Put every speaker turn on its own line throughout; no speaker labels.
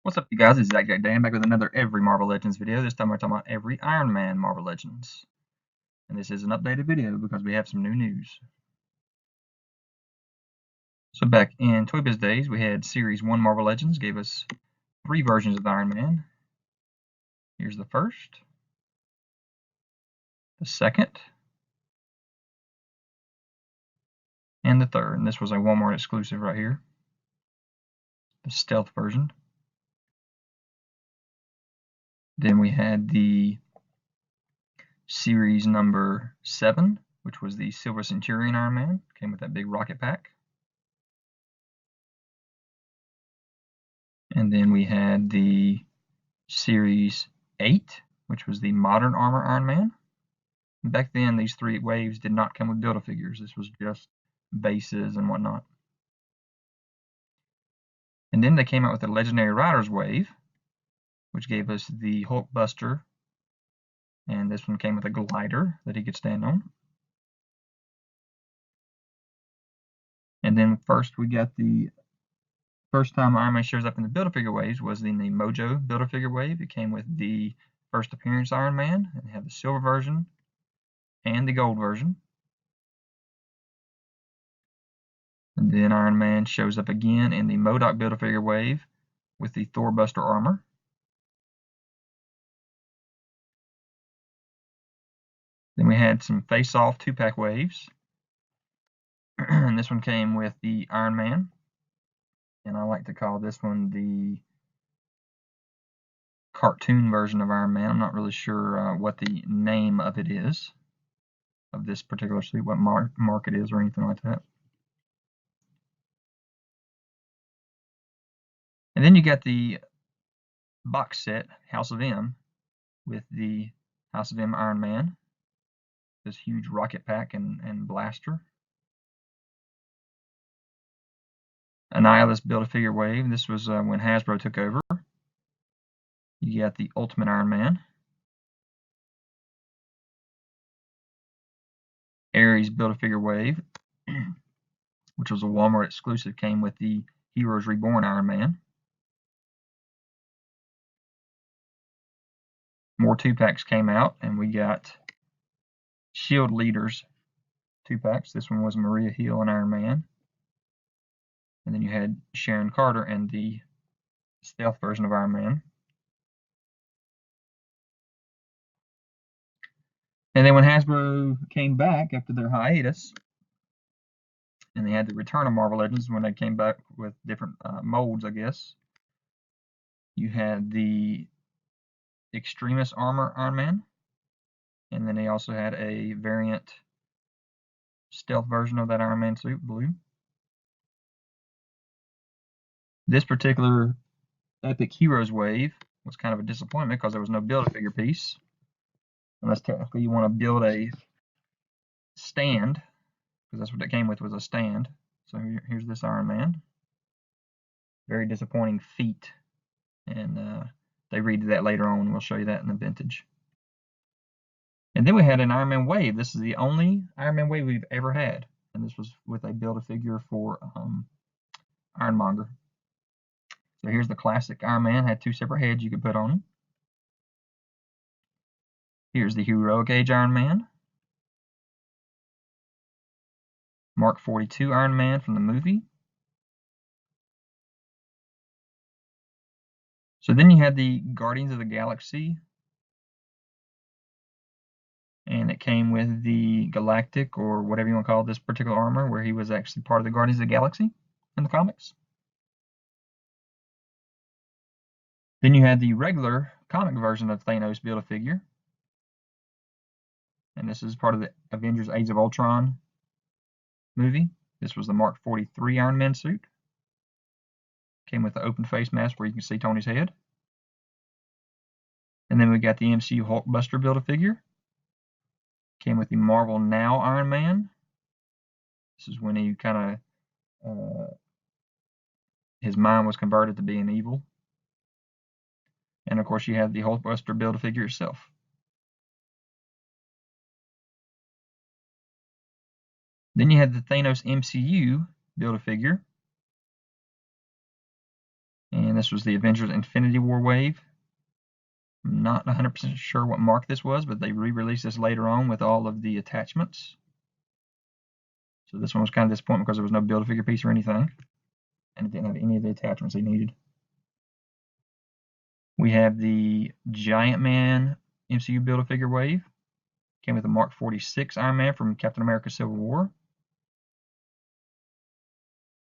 What's up, you guys? It's ZacJacDan back with another Every Marvel Legends video. This time we're talking about every Iron Man Marvel Legends. And this is an updated video because we have some new news. So back in Toybiz days, we had Series 1 Marvel Legends, gave us 3 versions of Iron Man. Here's the first, the second, and the third. And this was a Walmart exclusive right here, the stealth version. Then we had the Series number 7, which was the Silver Centurion Iron Man. Came with that big rocket pack. And then we had the Series 8, which was the Modern Armor Iron Man. Back then, these 3 waves did not come with Build-A-Figures. This was just bases and whatnot. And then they came out with the Legendary Riders wave, which gave us the Hulkbuster. And this one came with a glider that he could stand on. And then first we got the first time Iron Man shows up in the Build-A-Figure waves was in the Mojo Build-A-Figure wave. It came with the first appearance Iron Man, and it had the silver version and the gold version. And then Iron Man shows up again in the MODOK Build-A-Figure wave with the Thor Buster armor. Then we had some face-off 2-pack waves. And this one came with the Iron Man. And I like to call this one the cartoon version of Iron Man. I'm not really sure what the name of it is, of this particular suit, what mark it is or anything like that. And then you got the box set, House of M, with the House of M Iron Man, this huge rocket pack and blaster. Annihilus Build-A-Figure wave. This was when Hasbro took over. You got the Ultimate Iron Man. Ares Build-A-Figure wave, which was a Walmart exclusive, came with the Heroes Reborn Iron Man. More 2-packs came out, and we got Shield Leaders 2-packs. This one was Maria Hill and Iron Man. And then you had Sharon Carter and the stealth version of Iron Man. And then when Hasbro came back after their hiatus, and they had the return of Marvel Legends when they came back with different molds, I guess, you had the Extremis Armor Iron Man, and then they also had a variant stealth version of that Iron Man suit, blue. This particular Epic Heroes wave was kind of a disappointment because there was no Build-A-Figure piece. Unless technically you want to build a stand, because that's what it came with, was a stand. So here's this Iron Man. Very disappointing feet. And they redid that later on, and we'll show you that in the vintage. And then we had an Iron Man wave. This is the only Iron Man wave we've ever had. And this was with a Build-A-Figure for Ironmonger. So here's the classic Iron Man. Had 2 separate heads you could put on him. Here's the Heroic Age Iron Man. Mark 42 Iron Man from the movie. So then you had the Guardians of the Galaxy. And it came with the Galactic, or whatever you want to call this particular armor, where he was actually part of the Guardians of the Galaxy in the comics. Then you had the regular comic version of Thanos Build-A-Figure. And this is part of the Avengers Age of Ultron movie. This was the Mark 43 Iron Man suit. Came with the open face mask where you can see Tony's head. And then we got the MCU Hulkbuster Build-A-Figure. Came with the Marvel Now Iron Man. This is when he kind of, his mind was converted to being evil. And of course you have the Hulkbuster Build-A-Figure itself. Then you had the Thanos MCU Build-A-Figure. And this was the Avengers Infinity War wave. I'm not 100% sure what mark this was, but they re-released this later on with all of the attachments. So this one was kind of disappointing because there was no Build-A-Figure piece or anything, and it didn't have any of the attachments they needed. We have the Giant Man MCU Build-A-Figure wave. Came with a Mark 46 Iron Man from Captain America Civil War.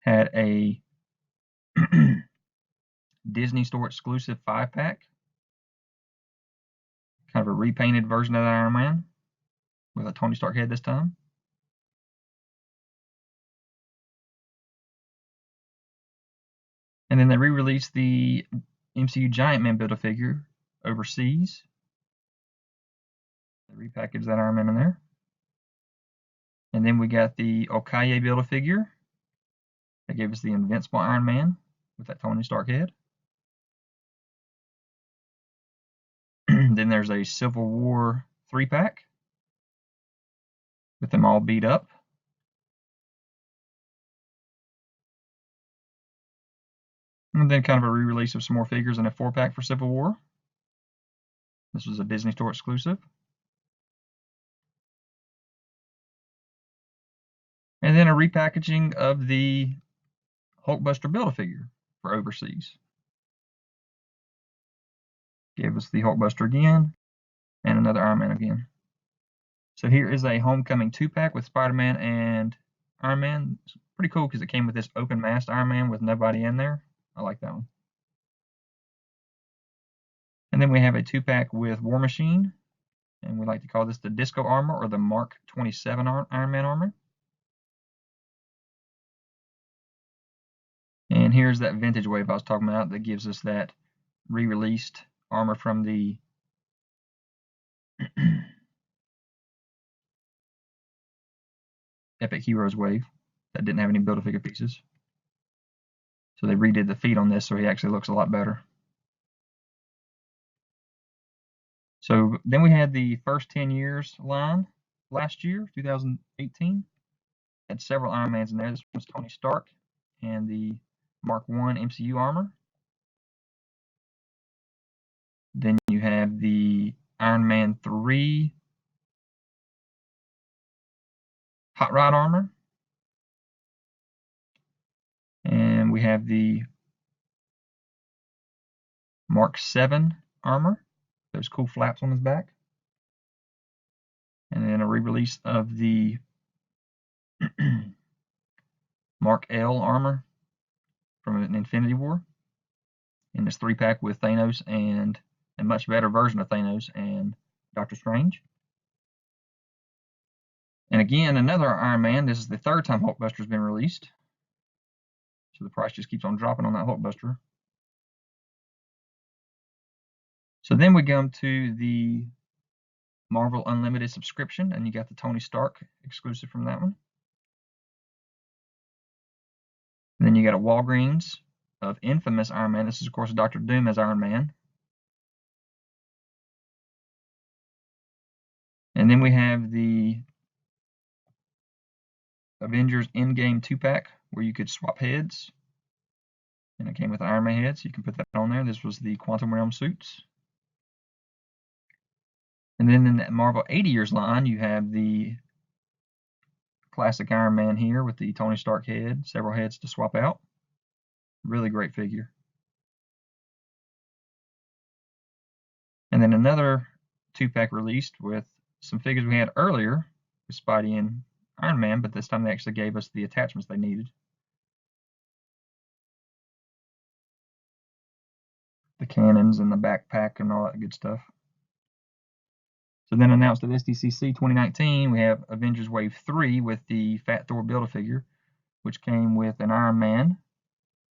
Had a Disney Store exclusive 5-pack. Kind of a repainted version of that Iron Man with a Tony Stark head this time. And then they re-released the MCU Giant Man Build-A-Figure overseas. They repackaged that Iron Man in there. And then we got the Okaye Build-A-Figure. They gave us the Invincible Iron Man with that Tony Stark head. Then there's a Civil War 3-pack with them all beat up. And then kind of a re-release of some more figures in a 4-pack for Civil War. This was a Disney Store exclusive. And then a repackaging of the Hulkbuster Build-A-Figure for overseas. Gave us the Hulkbuster again, and another Iron Man again. So here is a Homecoming 2-pack with Spider-Man and Iron Man. It's pretty cool because it came with this open masked Iron Man with nobody in there. I like that one. And then we have a 2-pack with War Machine, and we like to call this the Disco Armor or the Mark 27 Iron Man armor. And here's that vintage wave I was talking about that gives us that re-released armor from the Epic Heroes wave that didn't have any Build-A-Figure pieces. So they redid the feet on this so he actually looks a lot better. So then we had the first 10 years line last year, 2018. Had several Iron Mans in there. This was Tony Stark and the Mark I MCU armor. Then you have the Iron Man 3 Hot Rod armor. And we have the Mark 7 armor. Those cool flaps on his back. And then a re-release of the Mark L armor from an Infinity War in this 3-pack with Thanos and a much better version of Thanos and Doctor Strange. And again, another Iron Man. This is the 3rd time Hulkbuster's been released. So the price just keeps on dropping on that Hulkbuster. So then we come to the Marvel Unlimited subscription, and you got the Tony Stark exclusive from that one. And then you got a Walgreens of Infamous Iron Man. This is, of course, Dr. Doom as Iron Man. And then we have the Avengers Endgame 2-pack where you could swap heads. And it came with Iron Man heads, so you can put that on there. This was the Quantum Realm suits. And then in that Marvel 80 Years line, you have the classic Iron Man here with the Tony Stark head, several heads to swap out. Really great figure. And then another 2-pack released with some figures we had earlier with Spidey and Iron Man, but this time they actually gave us the attachments they needed. The cannons and the backpack and all that good stuff. So then announced at SDCC 2019, we have Avengers Wave 3 with the Fat Thor Build-A-Figure, which came with an Iron Man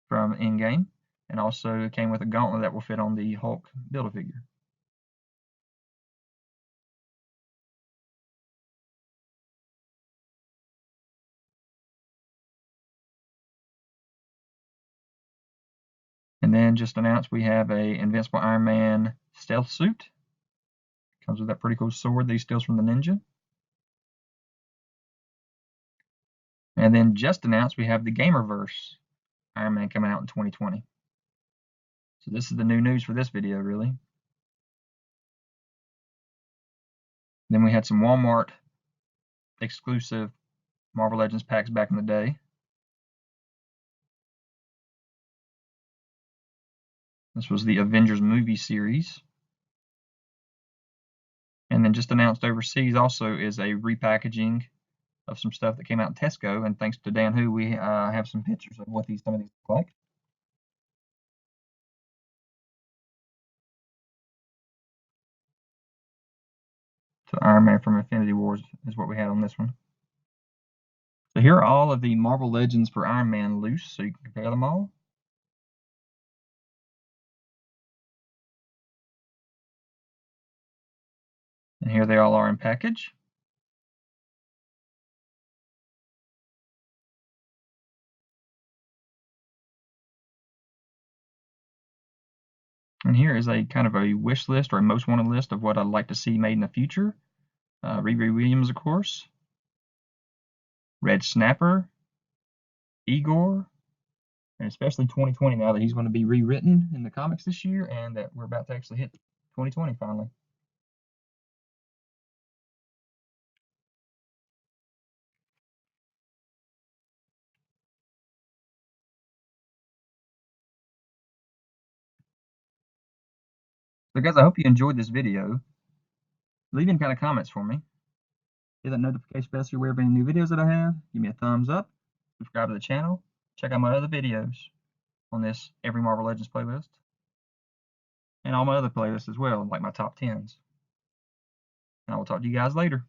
from Endgame, and also came with a gauntlet that will fit on the Hulk Build-A-Figure. And then just announced we have a Invincible Iron Man stealth suit. Comes with that pretty cool sword that he steals from the ninja. And then just announced we have the Gamerverse Iron Man coming out in 2020. So this is the new news for this video, really. Then we had some Walmart exclusive Marvel Legends packs back in the day. This was the Avengers movie series. And then just announced overseas also is a repackaging of some stuff that came out in Tesco. And thanks to Dan Who, we have some pictures of what some of these look like. So Iron Man from Infinity Wars is what we had on this one. So here are all of the Marvel Legends for Iron Man loose, so you can compare them all. And here they all are in package. And here is a kind of a wish list or a most wanted list of what I'd like to see made in the future. Riri Williams, of course. Red Snapper. Igor. And especially 2020 now that he's going to be rewritten in the comics this year and that we're about to actually hit 2020 finally. So guys, I hope you enjoyed this video. Leave any kind of comments for me. Hit that notification bell so you're aware of any new videos that I have. Give me a thumbs up. Subscribe to the channel. Check out my other videos on this Every Marvel Legends playlist. And all my other playlists as well, like my top 10s. And I will talk to you guys later.